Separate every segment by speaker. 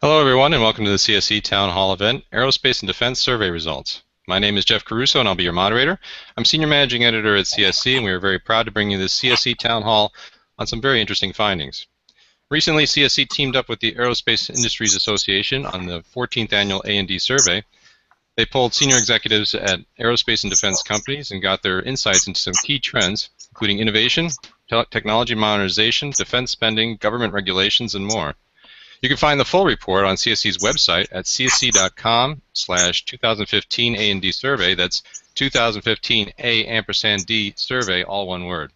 Speaker 1: Hello, everyone, and welcome to the CSC Town Hall event, Aerospace and Defense Survey Results. My name is Jeff Caruso, and I'll be your moderator. I'm Senior Managing Editor at CSC, and we are very proud to bring you this CSC Town Hall on some very interesting findings. Recently, CSC teamed up with the Aerospace Industries Association on the 14th Annual A&D Survey. They polled senior executives at aerospace and defense companies and got their insights into some key trends, including innovation, technology modernization, defense spending, government regulations, and more. You can find the full report on CSC's website at csc.com/2015 A&D survey. That's 2015 A&D survey, all one word.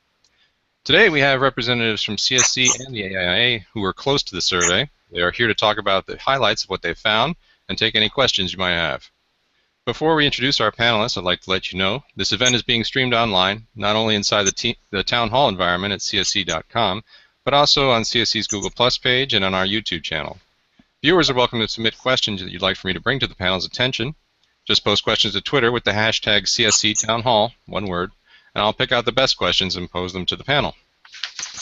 Speaker 1: Today we have representatives from CSC and the AIA who are close to the survey. They are here to talk about the highlights of what they found and take any questions you might have. Before we introduce our panelists, I'd like to let you know this event is being streamed online, not only inside the Town Hall environment at csc.com, but also on CSC's Google Plus page and on our YouTube channel. Viewers are welcome to submit questions that you'd like for me to bring to the panel's attention. Just post questions to Twitter with the hashtag CSC Town Hall, one word, and I'll pick out the best questions and pose them to the panel.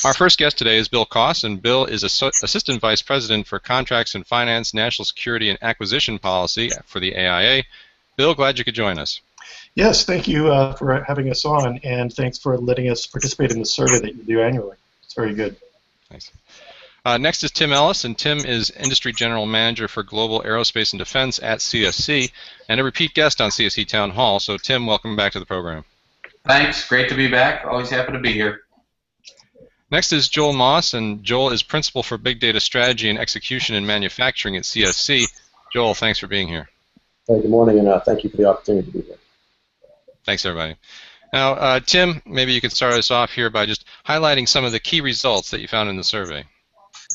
Speaker 1: Our first guest today is Bill Koss, and Bill is Assistant Vice President for Contracts and Finance, National Security and Acquisition Policy for the AIA. Bill, glad you could join us.
Speaker 2: Yes, thank you for having us on, and thanks for letting us participate in the survey that you do annually. It's very good.
Speaker 1: Thanks. Next is Tim Ellis, and Tim is Industry General Manager for Global Aerospace and Defense at CSC, and a repeat guest on CSC Town Hall. So, Tim, welcome back to the program.
Speaker 3: Thanks. Great to be back. Always happy to be here.
Speaker 1: Next is Joel Moss, and Joel is Principal for Big Data Strategy and Execution in Manufacturing at CSC. Joel, thanks for being here.
Speaker 4: Hey, good morning, and thank you for the opportunity to be here.
Speaker 1: Thanks, everybody. Now, Tim, maybe you could start us off here by just highlighting some of the key results that you found in the survey.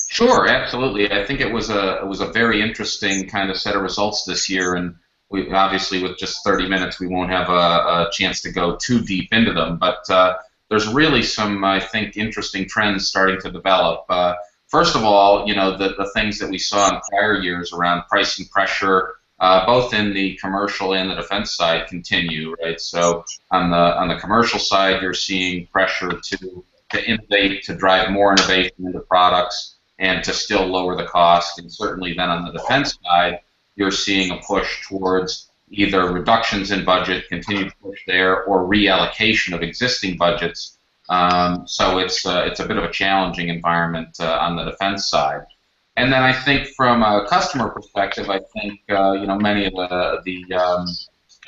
Speaker 3: Sure, absolutely. I think it was a very interesting kind of set of results this year, and we obviously with just 30 minutes we won't have a chance to go too deep into them. But there's really some, I think, interesting trends starting to develop. First of all, you know, the things that we saw in prior years around pricing pressure, both in the commercial and the defense side, continue, right? So on the commercial side, you're seeing pressure to innovate, to drive more innovation into products, and to still lower the cost. And certainly then on the defense side, you're seeing a push towards either reductions in budget, continued push there, or reallocation of existing budgets. So it's a bit of a challenging environment on the defense side. And then I think from a customer perspective, I think you know, many of the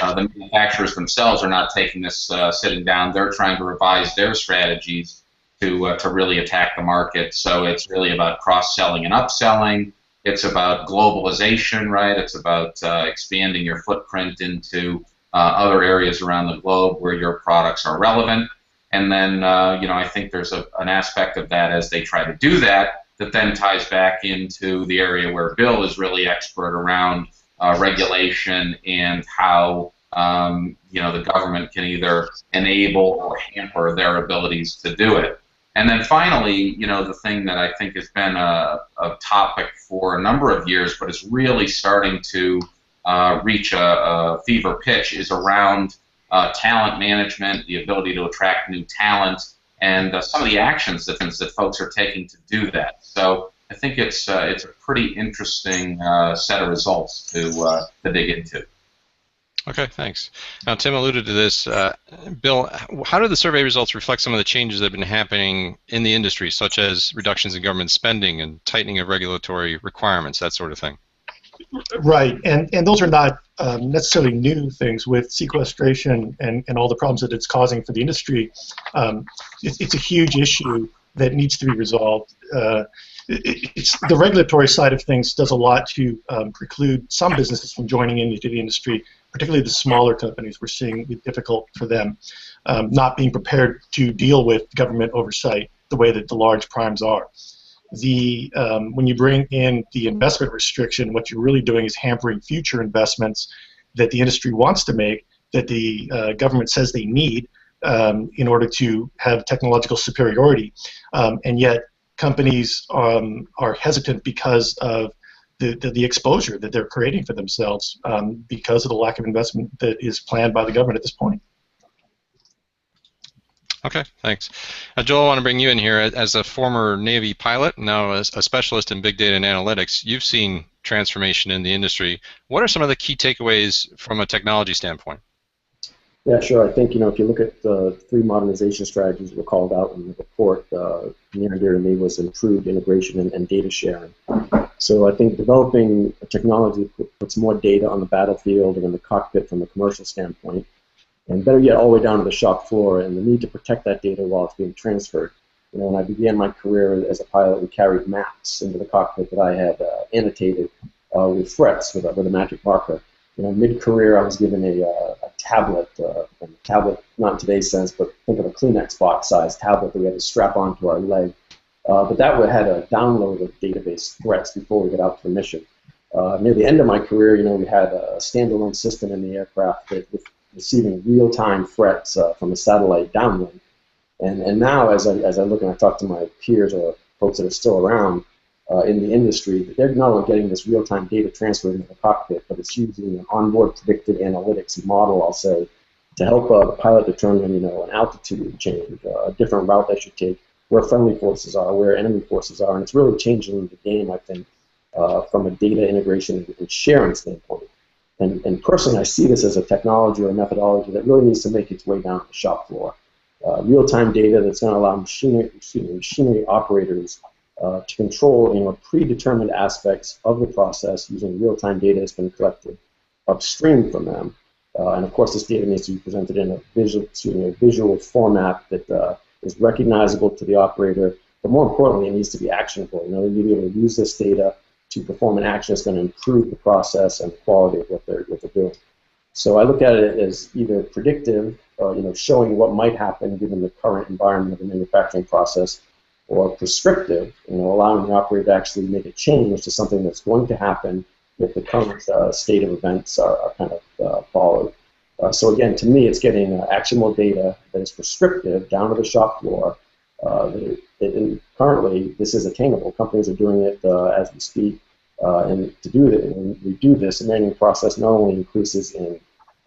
Speaker 3: manufacturers themselves are not taking this sitting down. They're trying to revise their strategies to really attack the market. So it's really about cross-selling and upselling. It's about globalization, right? It's about expanding your footprint into other areas around the globe where your products are relevant. And then you know, I think there's an aspect of that as they try to do that then ties back into the area where Bill is really expert around regulation and how you know, the government can either enable or hamper their abilities to do it. And then finally, you know, the thing that I think has been a topic for a number of years, but is really starting to reach a fever pitch, is around talent management, the ability to attract new talent, and some of the actions that folks are taking to do that. So I think it's a pretty interesting set of results to dig into.
Speaker 1: Okay, thanks. Now, Tim alluded to this. Bill, how do the survey results reflect some of the changes that have been happening in the industry, such as reductions in government spending and tightening of regulatory requirements, that sort of thing?
Speaker 2: Right, and those are not necessarily new things with sequestration and all the problems that it's causing for the industry. It's a huge issue that needs to be resolved. The regulatory side of things does a lot to preclude some businesses from joining into the industry, particularly the smaller companies. We're seeing it difficult for them, not being prepared to deal with government oversight the way that the large primes are. When you bring in the investment restriction, what you're really doing is hampering future investments that the industry wants to make, that the government says they need in order to have technological superiority, and yet companies are hesitant because of the exposure that they're creating for themselves because of the lack of investment that is planned by the government at this point.
Speaker 1: Okay, thanks. Joel, I want to bring you in here as a former Navy pilot, now as a specialist in big data and analytics. You've seen transformation in the industry. What are some of the key takeaways from a technology standpoint?
Speaker 4: Yeah, sure. I think, if you look at the three modernization strategies that were called out in the report, near and dear to me was improved integration and data sharing. So I think developing a technology puts more data on the battlefield and in the cockpit from a commercial standpoint, and better yet, all the way down to the shop floor, and the need to protect that data while it's being transferred. When I began my career as a pilot, we carried maps into the cockpit that I had annotated with threats with a magic marker. Mid-career, I was given a tablet, not in today's sense, but think of a Kleenex box-sized tablet that we had to strap onto our leg. But that had a download of database threats before we got out to the mission. Near the end of my career, we had a standalone system in the aircraft that was receiving real-time threats from a satellite downlink. And now, as I look and I talk to my peers or folks that are still around in the industry, they're not only getting this real-time data transferred into the cockpit, but it's using an onboard predictive analytics model, I'll say, to help the pilot determine, an altitude change, a different route they should take, where friendly forces are, where enemy forces are, and it's really changing the game, I think, from a data integration and sharing standpoint. And personally, I see this as a technology or a methodology that really needs to make its way down to the shop floor. Real-time data that's going to allow machinery operators to control, predetermined aspects of the process using real-time data that's been collected upstream from them. And of course, this data needs to be presented in a visual format that is recognizable to the operator, but more importantly, it needs to be actionable. They need to be able to use this data to perform an action that's going to improve the process and the quality of what they're doing. So I look at it as either predictive, showing what might happen given the current environment of the manufacturing process, or prescriptive, allowing the operator to actually make a change to something that's going to happen if the current state of events are kind of followed. So again, to me, it's getting actionable data that is prescriptive down to the shop floor. And currently, this is attainable. Companies are doing it as we speak. And to do that, when we do this, the manual process not only increases in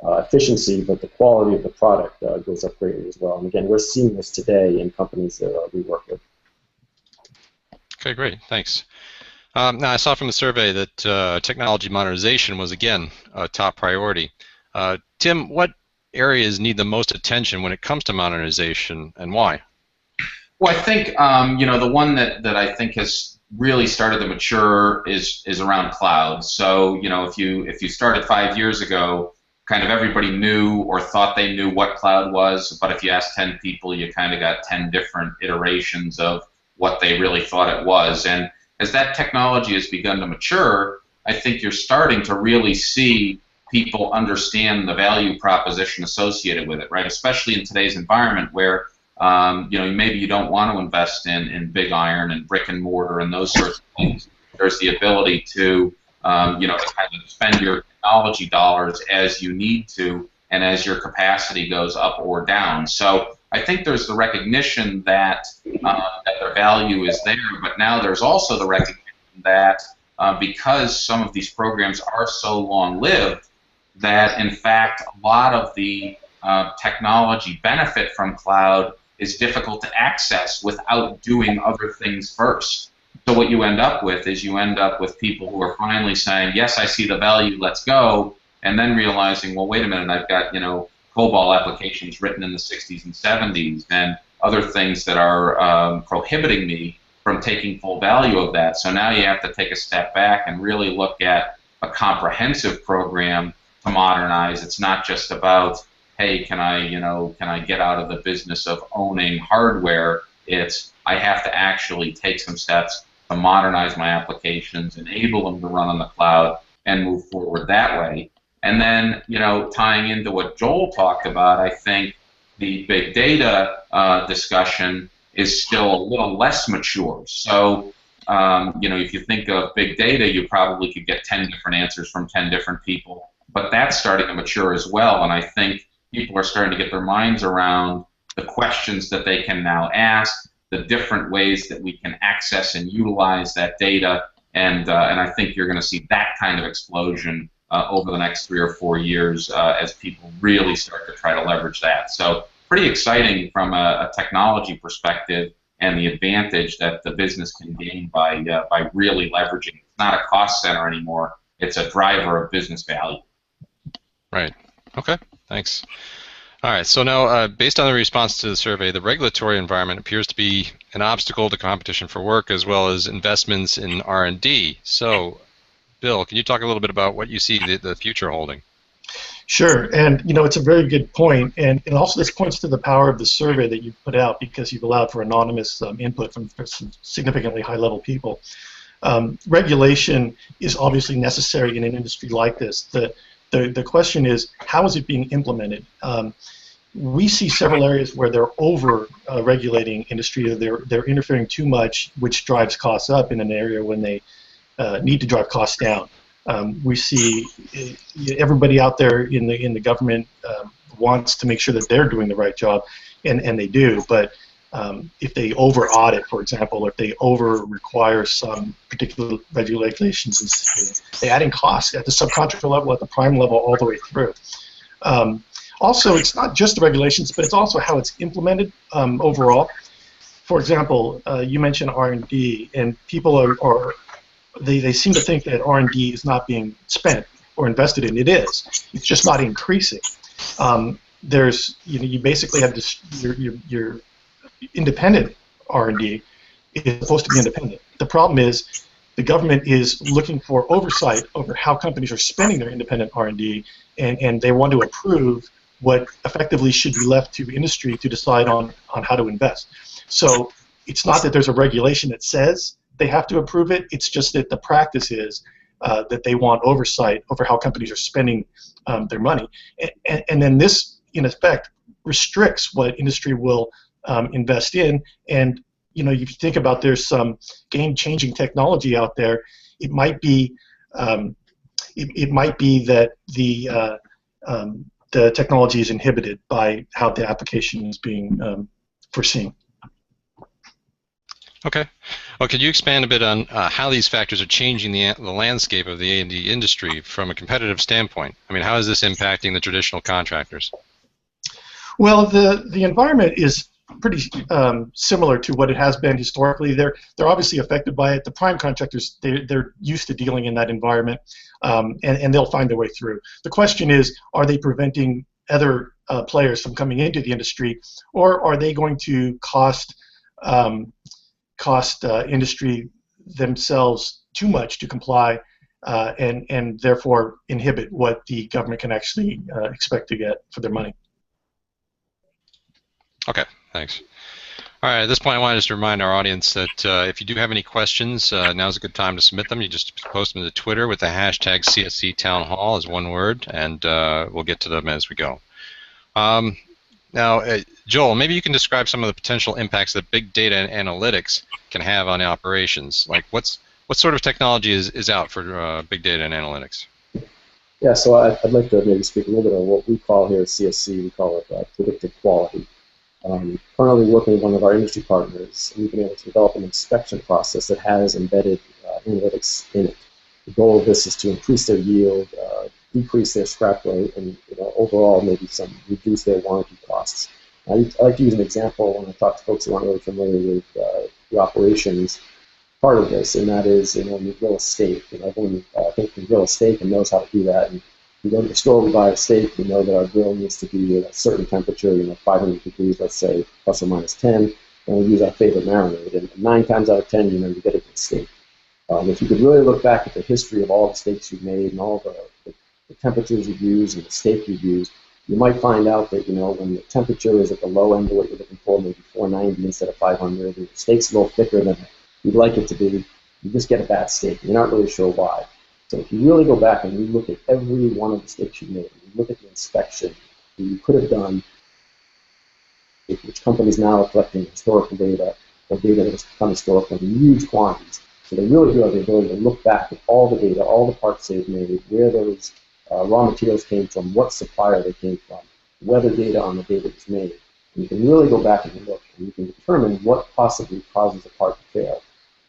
Speaker 4: efficiency, but the quality of the product goes up greatly as well. And again, we're seeing this today in companies that we work with.
Speaker 1: Okay, great. Thanks. Now, I saw from the survey that technology modernization was, again, a top priority. Tim, what areas need the most attention when it comes to modernization, and why?
Speaker 3: Well, I think the one that I think has really started to mature is around cloud. So if you started 5 years ago, kind of everybody knew or thought they knew what cloud was, but if you asked 10 people, you kind of got 10 different iterations of what they really thought it was. And as that technology has begun to mature, I think you're starting to really see people understand the value proposition associated with it, right? Especially in today's environment where maybe you don't want to invest in big iron and brick and mortar and those sorts of things. There's the ability to kind of spend your technology dollars as you need to and as your capacity goes up or down. So I think there's the recognition that their value is there, but now there's also the recognition that because some of these programs are so long-lived, that in fact a lot of the technology benefit from cloud is difficult to access without doing other things first. So what you end up with is people who are finally saying, yes, I see the value, let's go, and then realizing, well, wait a minute, I've got COBOL applications written in the 60s and 70s and other things that are prohibiting me from taking full value of that. So now you have to take a step back and really look at a comprehensive program to modernize. It's not just about, hey, can I get out of the business of owning hardware? It's I have to actually take some steps to modernize my applications, enable them to run on the cloud, and move forward that way. And then, tying into what Joel talked about, I think the big data discussion is still a little less mature. So, if you think of big data, you probably could get 10 different answers from 10 different people, but that's starting to mature as well. And I think people are starting to get their minds around the questions that they can now ask, the different ways that we can access and utilize that data, and I think you're going to see that kind of explosion over the next 3 or 4 years as people really start to try to leverage that. So pretty exciting from a technology perspective and the advantage that the business can gain by really leveraging. It's not a cost center anymore. It's a driver of business value.
Speaker 1: Right. Okay. Thanks. All right. So now, based on the response to the survey, the regulatory environment appears to be an obstacle to competition for work as well as investments in R&D. So, Bill, can you talk a little bit about what you see the future holding?
Speaker 2: Sure, and it's a very good point, and also this points to the power of the survey that you've put out because you've allowed for anonymous input from significantly high-level people. Regulation is obviously necessary in an industry like this. The question is, how is it being implemented? We see several areas where they're over-regulating industry, or they're interfering too much, which drives costs up in an area when they need to drive costs down. We see everybody out there in the government wants to make sure that they're doing the right job, and they do. But if they over-audit, for example, or if they over-require some particular regulations, they add in costs at the subcontractor level, at the prime level, all the way through. Also, it's not just the regulations, but it's also how it's implemented overall. For example, you mentioned R&D, and people they seem to think that R&D is not being spent or invested in. It is. It's just not increasing. There's, you basically have this, your independent R&D is supposed to be independent. The problem is the government is looking for oversight over how companies are spending their independent R&D, and they want to approve what effectively should be left to industry to decide on how to invest. So it's not that there's a regulation that says they have to approve it. It's just that the practice is that they want oversight over how companies are spending their money. And then this, in effect, restricts what industry will invest in. And if you think about there's some game-changing technology out there, it might be that the technology is inhibited by how the application is being foreseen.
Speaker 1: Okay. Well, could you expand a bit on how these factors are changing the landscape of the A&D industry from a competitive standpoint? I mean, how is this impacting the traditional contractors?
Speaker 2: Well, the environment is pretty similar to what it has been historically. They're obviously affected by it. The prime contractors, they're used to dealing in that environment, and they'll find their way through. The question is, are they preventing other players from coming into the industry, or are they going to cost industry themselves too much to comply, and therefore inhibit what the government can actually expect to get for their money?
Speaker 1: Okay, thanks. All right, at this point I wanted to remind our audience that if you do have any questions, now's a good time to submit them. You just post them to Twitter with the hashtag CSC Town Hall as one word, and we'll get to them as we go. Now, Joel, maybe you can describe some of the potential impacts that big data and analytics can have on operations. Like, what sort of technology is out for big data and analytics?
Speaker 4: Yeah, so I'd like to maybe speak a little bit on what we call here at CSC. We call it predictive quality. Currently working with one of our industry partners, we've been able to develop an inspection process that has embedded analytics in it. The goal of this is to increase their yield, decrease their scrap rate, and overall maybe reduce their warranty costs. I like to use an example when I talk to folks who aren't really familiar with the operations part of this, and that is when you grill a steak. Everyone thinks can grill a steak and knows how to do that. And we go to the store, we buy a steak, we know that our grill needs to be at a certain temperature, 500 degrees, let's say, plus or minus 10, and we use our favorite marinade. And 9 times out of 10, you get a good steak. If you could really look back at the history of all the steaks you've made and all the temperatures you've used and the steak you've used, you might find out that when the temperature is at the low end of what you're looking for, maybe 490 instead of 500, and the steak's a little thicker than you'd like it to be, you just get a bad steak. You're not really sure why. So if you really go back and you look at every one of the steaks you made, you look at the inspection that you could have done, which companies now are collecting historical data or data that has become historical in huge quantities. So they really do have the ability to look back at all the data, all the parts they've made, where those raw materials came from, what supplier they came from, weather data on the data that's made. And you can really go back and look, and you can determine what possibly causes a part to fail.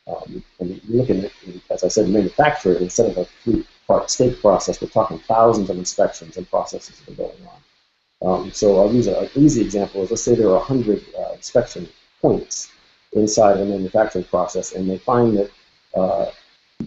Speaker 4: And you look at it, as I said, manufacturer, instead of a 3-part steak process, we're talking thousands of inspections and processes that are going So I'll use an easy example. Let's say there are 100 inspection points inside of a manufacturing process, and they find that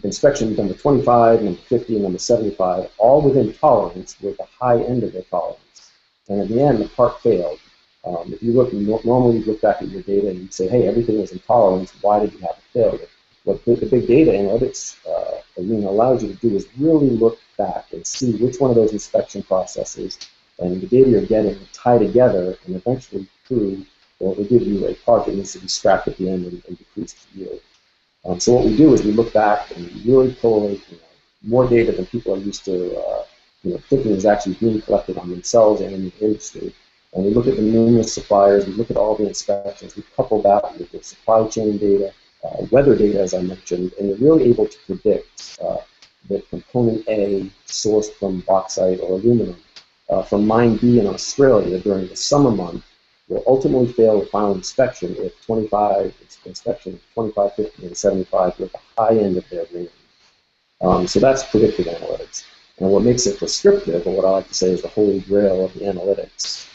Speaker 4: inspection number 25, number 50, and number 75, all within tolerance with the high end of their tolerance. And at the end, the part failed. If you look, normally you look back at your data and you say, hey, everything was in tolerance, why did you have a failure? What the big data analytics arena allows you to do is really look back and see which one of those inspection processes and the data you're getting tie together and eventually prove, or will give you a part that needs to be scrapped at the end and decrease the yield. So what we do is we look back and we really collate more data than people are used to thinking is actually being collected on themselves and in the industry. And we look at the numerous suppliers, we look at all the inspections, we couple that with the supply chain data, weather data, as I mentioned, and you're really able to predict that component A sourced from bauxite or aluminum from mine B in Australia during the summer month will ultimately fail the final inspection if 25, 50, and 75 with the high end of their range. So that's predictive analytics. And what makes it prescriptive, or what I like to say is the holy grail of the analytics,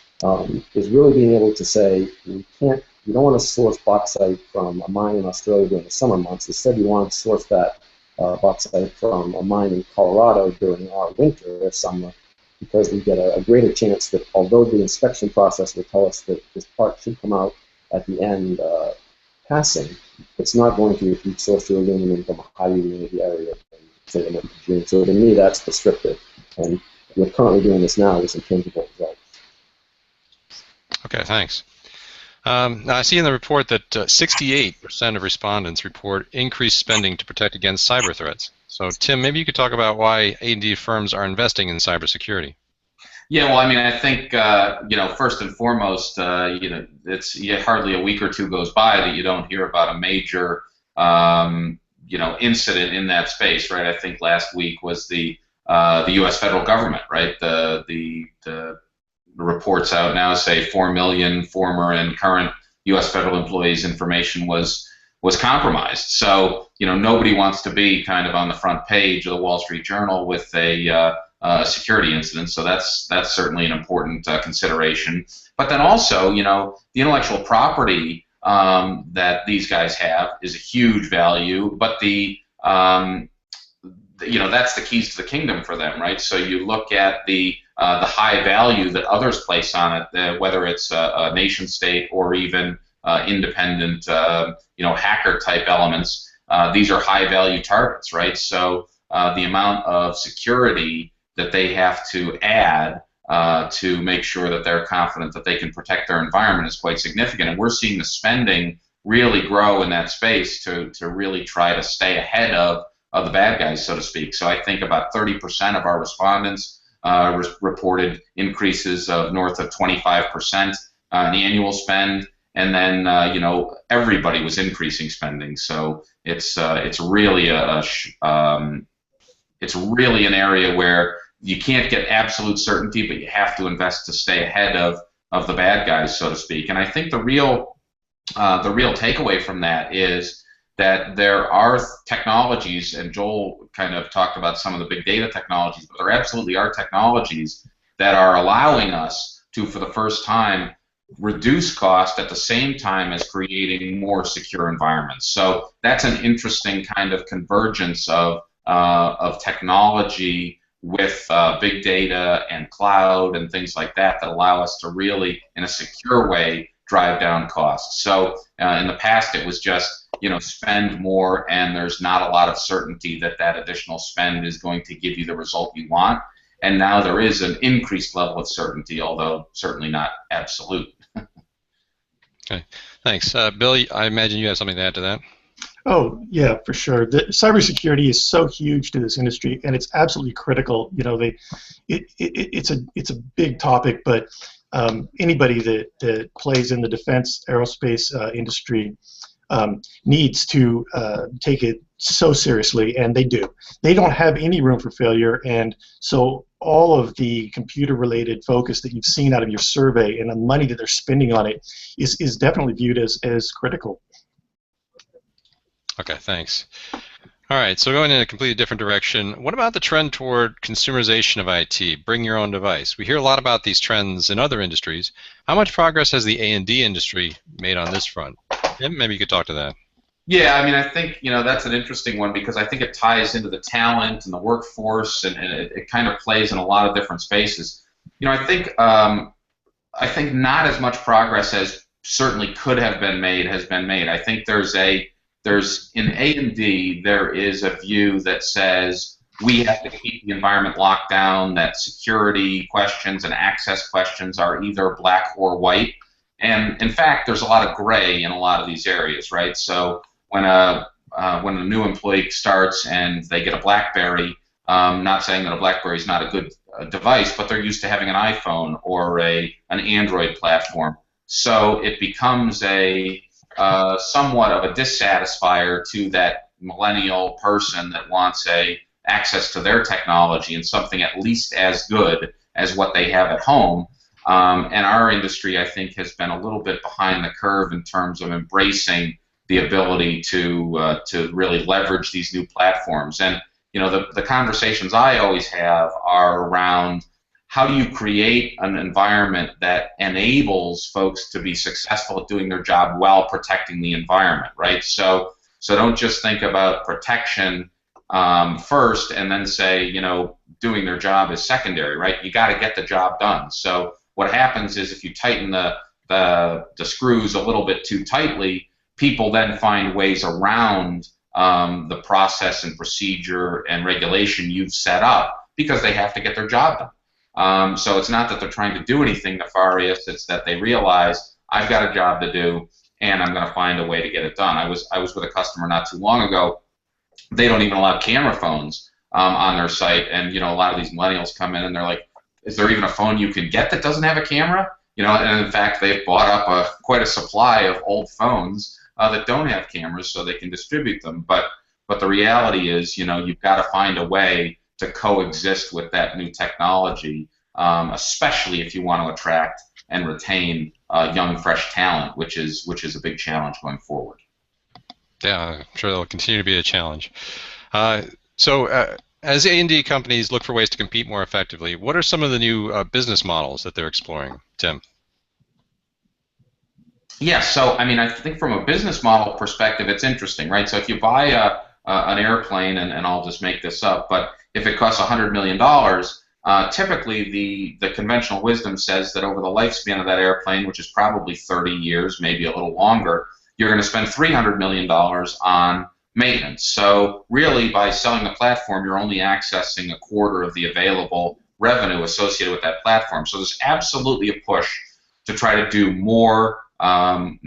Speaker 4: is really being able to say you don't want to source bauxite from a mine in Australia during the summer months. Instead, you want to source that bauxite from a mine in Colorado during our winter or summer, because we get a greater chance that although the inspection process will tell us that this part should come out at the end passing, it's not going to if you source your aluminum from a high humidity area in, say, the month of June. So to me, that's prescriptive. And we're currently doing this now with some tangible results.
Speaker 1: Okay, thanks. Now I see in the report that 68% of respondents report increased spending to protect against cyber threats. So Tim, maybe you could talk about why A&D firms are investing in cybersecurity.
Speaker 3: Yeah, well, I mean, I think first and foremost, it's hardly a week or two goes by that you don't hear about a major incident in that space, right? I think last week was the U.S. federal government, right? The reports out now say 4 million former and current U.S. federal employees' information was compromised. So nobody wants to be kind of on the front page of the Wall Street Journal with a security incident. So that's certainly an important consideration. But then also, the intellectual property that these guys have is a huge value. But that's the keys to the kingdom for them, right? So you look at the high value that others place on it, whether it's a nation state or even independent, hacker type elements. These are high value targets, right? So the amount of security that they have to add to make sure that they're confident that they can protect their environment is quite significant. And we're seeing the spending really grow in that space to really try to stay ahead of the bad guys, so to speak. So I think about 30% of our respondents reported increases of north of 25% in the annual spend, and then everybody was increasing spending. So it's really an area where you can't get absolute certainty, but you have to invest to stay ahead of the bad guys, so to speak. And I think the real takeaway from that is that there are technologies, and Joel kind of talked about some of the big data technologies, but there absolutely are technologies that are allowing us to, for the first time, reduce cost at the same time as creating more secure environments. So that's an interesting kind of convergence of technology with big data and cloud and things like that allow us to really, in a secure way, drive down costs. So in the past, it was just spend more, and there's not a lot of certainty that additional spend is going to give you the result you want. And now there is an increased level of certainty, although certainly not absolute.
Speaker 1: Okay, thanks. Bill, I imagine you have something to add to that.
Speaker 2: Oh, yeah, for sure. The cybersecurity is so huge to this industry, and it's absolutely critical. It's a big topic, but anybody that plays in the defense aerospace industry needs to take it so seriously, and they do. They don't have any room for failure, and so all of the computer-related focus that you've seen out of your survey and the money that they're spending on it is definitely viewed as critical.
Speaker 1: Okay, thanks. All right, so going in a completely different direction, what about the trend toward consumerization of IT, bring your own device? We hear a lot about these trends in other industries. How much progress has the A&D industry made on this front? Tim, maybe you could talk to that.
Speaker 3: Yeah, I mean, I think that's an interesting one because I think it ties into the talent and the workforce, and it kind of plays in a lot of different spaces. I think not as much progress as certainly could have been made has been made. I think there's in A&D there is a view that says we have to keep the environment locked down, that security questions and access questions are either black or white. And in fact, there's a lot of gray in a lot of these areas, right? So when a new employee starts and they get a BlackBerry, not saying that a BlackBerry is not a good device, but they're used to having an iPhone or an Android platform. So it becomes a somewhat of a dissatisfier to that millennial person that wants access to their technology and something at least as good as what they have at home. And our industry, I think, has been a little bit behind the curve in terms of embracing the ability to really leverage these new platforms. And the conversations I always have are around how do you create an environment that enables folks to be successful at doing their job while protecting the environment, right? So don't just think about protection first and then say, doing their job is secondary, right? You got to get the job done. So what happens is if you tighten the screws a little bit too tightly, people then find ways around the process and procedure and regulation you've set up because they have to get their job done. So it's not that they're trying to do anything nefarious, it's that they realize I've got a job to do and I'm going to find a way to get it done. I was with a customer not too long ago. They don't even allow camera phones on their site, and a lot of these millennials come in and they're like, is there even a phone you can get that doesn't have a camera? And in fact they've bought up quite a supply of old phones that don't have cameras so they can distribute them. But the reality is, you've got to find a way to coexist with that new technology, especially if you want to attract and retain young, fresh talent, which is a big challenge going forward.
Speaker 1: Yeah, I'm sure that'll continue to be a challenge. So as A&D companies look for ways to compete more effectively, what are some of the new business models that they're exploring, Tim?
Speaker 3: Yeah, so I mean, I think from a business model perspective, it's interesting, right? So if you buy an airplane, and I'll just make this up, but if it costs $100 million, typically the conventional wisdom says that over the lifespan of that airplane, which is probably 30 years, maybe a little longer, you're going to spend $300 million on maintenance. So really, by selling the platform, you're only accessing a quarter of the available revenue associated with that platform. So there's absolutely a push to try to do more of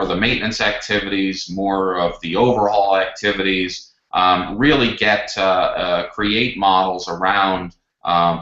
Speaker 3: the maintenance activities, more of the overhaul activities, really create models around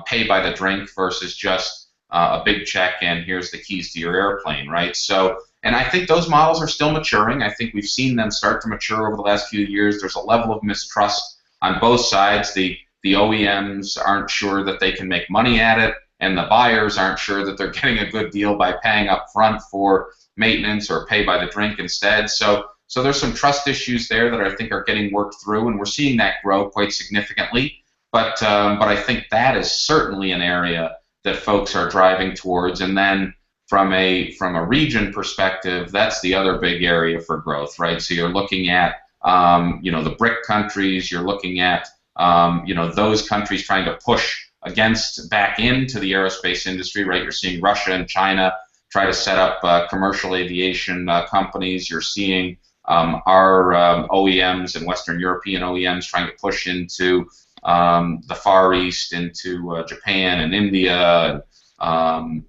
Speaker 3: pay by the drink versus just a big check and here's the keys to your airplane, right? So, and I think those models are still maturing. I think we've seen them start to mature over the last few years. There's a level of mistrust on both sides. The OEMs aren't sure that they can make money at it, and the buyers aren't sure that they're getting a good deal by paying up front for maintenance or pay by the drink instead. So there's some trust issues there that I think are getting worked through, and we're seeing that grow quite significantly. But I think that is certainly an area that folks are driving towards. And then from a region perspective, that's the other big area for growth, right? So you're looking at the BRIC countries. You're looking at those countries trying to push back into the aerospace industry, right? You're seeing Russia and China try to set up commercial aviation companies. You're seeing our OEMs and Western European OEMs trying to push into the Far East, into Japan and India.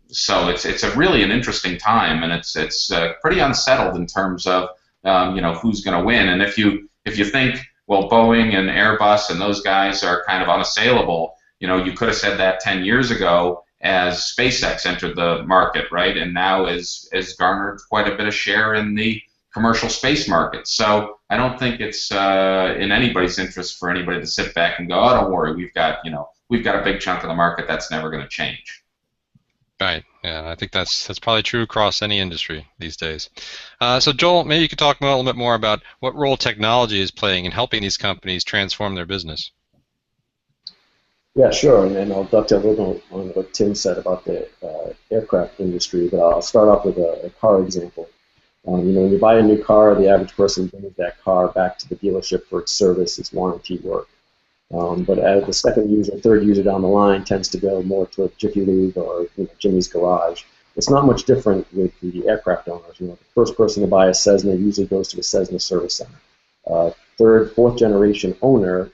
Speaker 3: So it's really an interesting time, and it's pretty unsettled in terms of who's going to win. And if you think, well, Boeing and Airbus and those guys are kind of unassailable, you could have said that 10 years ago as SpaceX entered the market, right? And now is garnered quite a bit of share in the commercial space market. So I don't think it's in anybody's interest for anybody to sit back and go, oh, don't worry, we've got a big chunk of the market that's never going to change.
Speaker 1: Right. Yeah, I think that's probably true across any industry these days. So Joel, maybe you could talk a little bit more about what role technology is playing in helping these companies transform their business.
Speaker 4: Yeah, sure, and I'll dovetail a little bit on what Tim said about the aircraft industry, but I'll start off with a car example. When you buy a new car, the average person brings that car back to the dealership for its service, its warranty work. But as the second user, third user down the line tends to go more toward Jiffy Lube or Jimmy's Garage. It's not much different with the aircraft owners. The first person to buy a Cessna usually goes to a Cessna service center. Third, fourth generation owner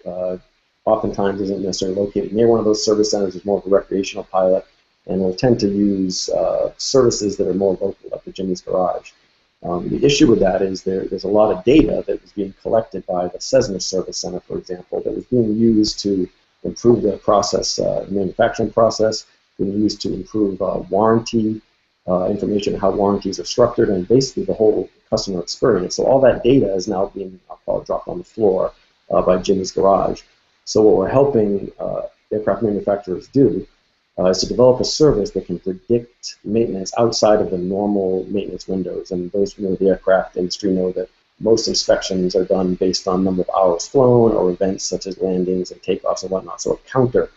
Speaker 4: oftentimes isn't necessarily located near one of those service centers. Is more of a recreational pilot, and will tend to use services that are more local, like the Jimmy's Garage. The issue with that is there's a lot of data that was being collected by the Cessna Service Center, for example, that was being used to improve the process, manufacturing process, being used to improve warranty information, how warranties are structured, and basically the whole customer experience. So all that data is now being, I'll call it, dropped on the floor by Jimmy's Garage. So what we're helping aircraft manufacturers do is to develop a service that can predict maintenance outside of the normal maintenance windows. And those who know the aircraft industry know that most inspections are done based on number of hours flown or events such as landings and takeoffs and whatnot. So a counter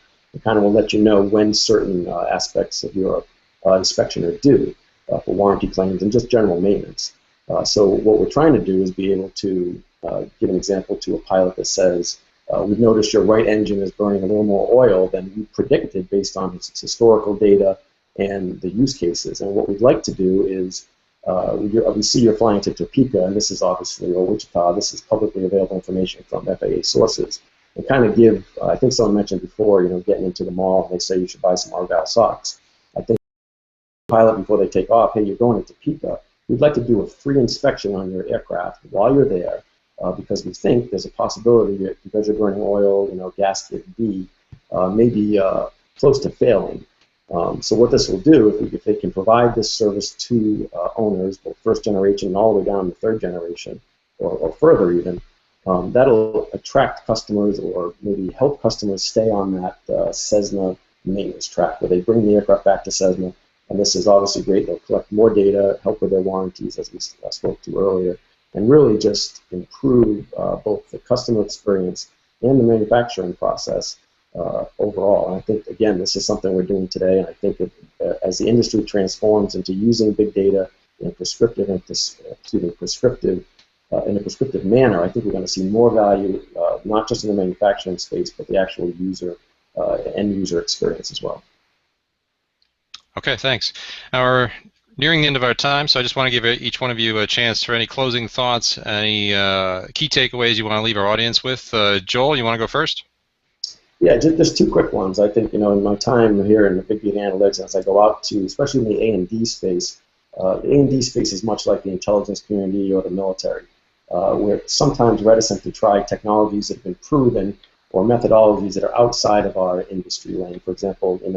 Speaker 4: kind of will let you know when certain aspects of your inspection are due for warranty claims and just general maintenance. So what we're trying to do is be able to give an example to a pilot that says, we've noticed your right engine is burning a little more oil than we predicted based on its historical data and the use cases. And what we'd like to do is, we see you're flying to Topeka, and this is obviously, or Wichita, this is publicly available information from FAA sources. And kind of give, I think someone mentioned before, getting into the mall, and they say you should buy some Argyle socks. I think the pilot, before they take off, hey, you're going to Topeka, we'd like to do a free inspection on your aircraft while you're there, because we think there's a possibility that because you're burning oil, gasket B may be close to failing. So what this will do, if they can provide this service to owners, both first generation and all the way down to third generation, or further even, that'll attract customers or maybe help customers stay on that Cessna maintenance track where they bring the aircraft back to Cessna. And this is obviously great. They'll collect more data, help with their warranties, as we spoke to earlier, and really just improve both the customer experience and the manufacturing process overall. And I think, again, this is something we're doing today, and I think as the industry transforms into using big data in a prescriptive manner, I think we're going to see more value, not just in the manufacturing space, but the actual end user experience as well.
Speaker 1: Okay, thanks. Now we're nearing the end of our time, so I just want to give each one of you a chance for any closing thoughts, any key takeaways you want to leave our audience with. Joel, you want to go first?
Speaker 4: Yeah, just two quick ones. I think, in my time here in the big data analytics, as I go out to, especially in the A&D space, the A&D space is much like the intelligence community or the military. We're sometimes reticent to try technologies that have been proven or methodologies that are outside of our industry lane. For example, in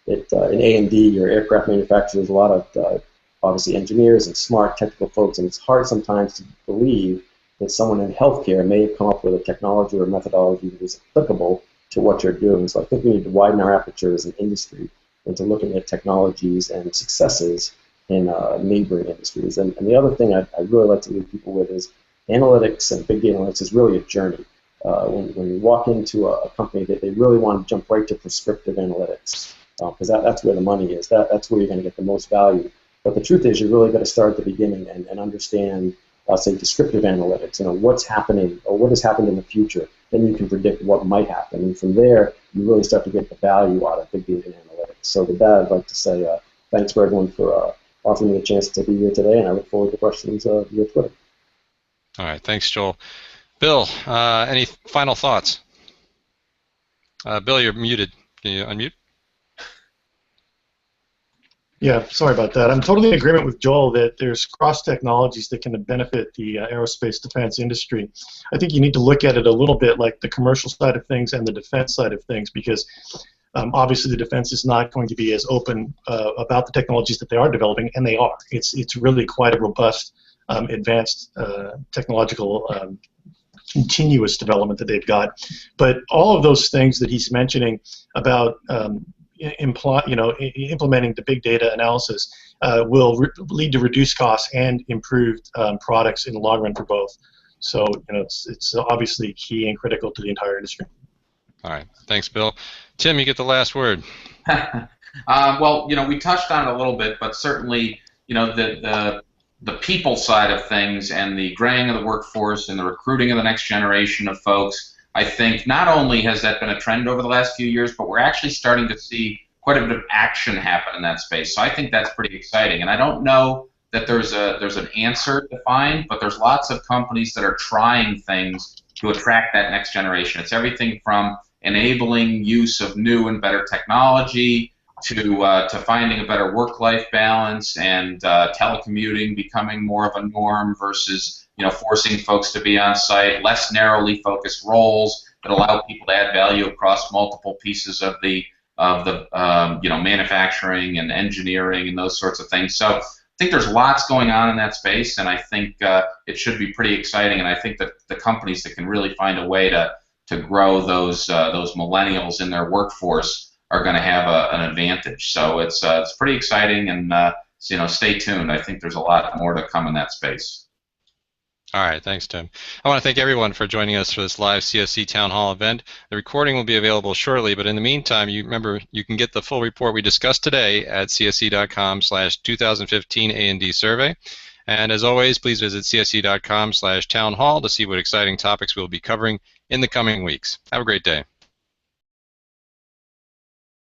Speaker 4: A&D, your aircraft manufacturers, a lot of obviously engineers and smart technical folks, and it's hard sometimes to believe that someone in healthcare may have come up with a technology or methodology that is applicable to what you're doing. So I think we need to widen our aperture as an industry into looking at technologies and successes in neighboring industries. And the other thing I'd really like to leave people with is analytics and big data analytics is really a journey. When you walk into a company, that they really want to jump right to prescriptive analytics, because that's where the money is. That's where you're going to get the most value. But the truth is, you really got to start at the beginning and understand, say, descriptive analytics. What's happening or what has happened in the future. Then you can predict what might happen, and from there, you really start to get the value out of big data analytics. So with that, I'd like to say thanks for everyone for offering me a chance to be here today, and I look forward to questions via Twitter.
Speaker 1: All right, thanks, Joel. Bill, any final thoughts? Bill, you're muted. Can you unmute?
Speaker 2: Yeah, sorry about that. I'm totally in agreement with Joel that there's cross-technologies that can benefit the aerospace defense industry. I think you need to look at it a little bit like the commercial side of things and the defense side of things, because obviously the defense is not going to be as open about the technologies that they are developing, and they are. It's really quite a robust, advanced technological continuous development that they've got. But all of those things that he's mentioning about implementing the big data analysis will lead to reduced costs and improved products in the long run for both. So it's obviously key and critical to the entire industry.
Speaker 1: All right, thanks, Bill. Tim, you get the last word.
Speaker 3: Well, we touched on it a little bit, but certainly, the people side of things and the graying of the workforce and the recruiting of the next generation of folks, I think not only has that been a trend over the last few years, but we're actually starting to see quite a bit of action happen in that space. So I think that's pretty exciting. And I don't know that there's an answer to find, but there's lots of companies that are trying things to attract that next generation. It's everything from enabling use of new and better technology to finding a better work-life balance and telecommuting becoming more of a norm versus forcing folks to be on site, less narrowly focused roles that allow people to add value across multiple pieces of the manufacturing and engineering and those sorts of things. So I think there's lots going on in that space, and I think it should be pretty exciting. And I think that the companies that can really find a way to grow those millennials in their workforce are going to have an advantage. So it's pretty exciting, and stay tuned. I think there's a lot more to come in that space.
Speaker 1: All right, thanks, Tim. I want to thank everyone for joining us for this live CSC Town Hall event. The recording will be available shortly, but in the meantime, remember you can get the full report we discussed today at csc.com/2015 A&D survey. And as always, please visit csc.com/townhall to see what exciting topics we'll be covering in the coming weeks. Have a great day.